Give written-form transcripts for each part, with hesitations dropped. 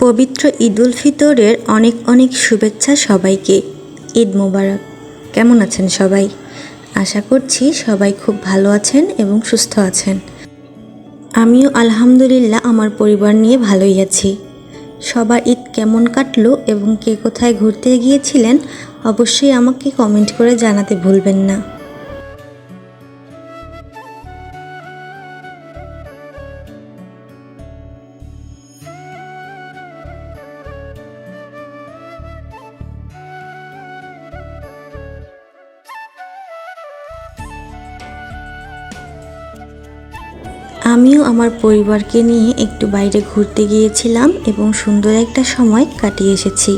পবিত্র ঈদুল ফিতরের অনেক অনেক শুভেচ্ছা সবাইকে। ঈদ মোবারক। কেমন আছেন সবাই? আশা করছি সবাই খুব ভালো আছেন এবং সুস্থ আছেন। আমিও আলহামদুলিল্লাহ আমার পরিবার নিয়ে ভালোই আছি। সবার ঈদ কেমন কাটলো এবং কে কোথায় ঘুরতে গিয়েছিলেন অবশ্যই আমাকে কমেন্ট করে জানাতে ভুলবেন না। আমিও আমার পরিবারকে নিয়ে একটু বাইরে ঘুরতে গিয়েছিলাম এবং সুন্দর একটা সময় কাটিয়ে এসেছি।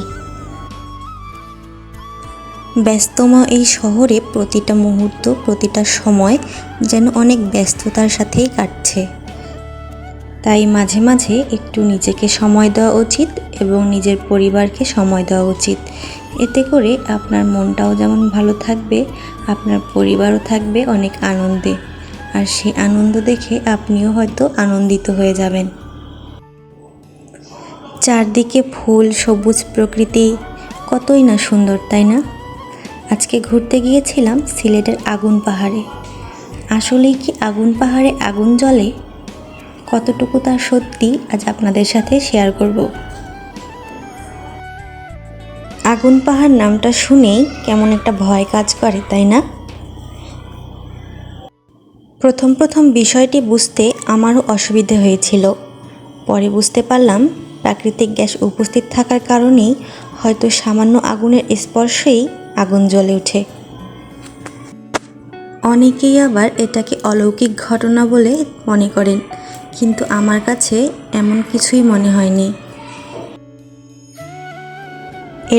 ব্যস্তমা এই শহরে প্রতিটা মুহূর্ত, প্রতিটা সময় যেন অনেক ব্যস্ততার সাথেই কাটছে। তাই মাঝে মাঝে একটু নিজেকে সময় দেওয়া উচিত এবং নিজের পরিবারকে সময় দেওয়া উচিত। এতে করে আপনার মনটাও যেমন ভালো থাকবে, আপনার পরিবারও থাকবে অনেক আনন্দে। আর সেই আনন্দ দেখে আপনিও হয়তো আনন্দিত হয়ে যাবেন। চারদিকে ফুল, সবুজ প্রকৃতি, কতই না সুন্দর, তাই না? আজকে ঘুরতে গিয়েছিলাম সিলেটের আগুন পাহাড়ে। আসলেই কি আগুন পাহাড়ে আগুন জ্বলে? কতটুকু তা সত্যি আজ আপনাদের সাথে শেয়ার করব। আগুন পাহাড় নামটা শুনেই কেমন একটা ভয় কাজ করে, তাই না? প্রথম বিষয়টি বুঝতে আমারও অসুবিধে হয়েছিল। পরে বুঝতে পারলাম প্রাকৃতিক গ্যাস উপস্থিত থাকার কারণেই হয়তো সামান্য আগুনের স্পর্শেই আগুন জ্বলে ওঠে। অনেকেই আবার এটাকে অলৌকিক ঘটনা বলে মনে করেন, কিন্তু আমার কাছে এমন কিছুই মনে হয়নি।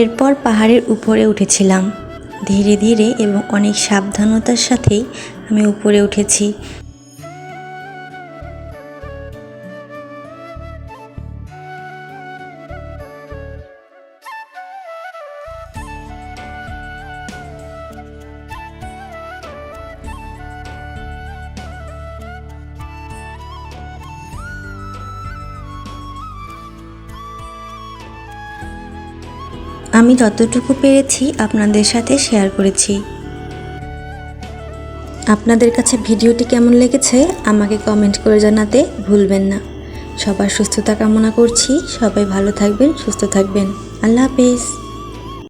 এরপর পাহাড়ের উপরে উঠেছিলাম। ধীরে ধীরে এবং অনেক সাবধানতার সাথেই আমি উপরে উঠেছি। আমি যতটুকু পেরেছি আপনাদের সাথে শেয়ার করেছি। আপনাদের কাছে ভিডিওটি কেমন লেগেছে আমাকে কমেন্ট করে জানাতে ভুলবেন না। সবার সুস্থতা কামনা করছি। সবাই ভালো থাকবেন, সুস্থ থাকবেন। আল্লাহ হাফেজ।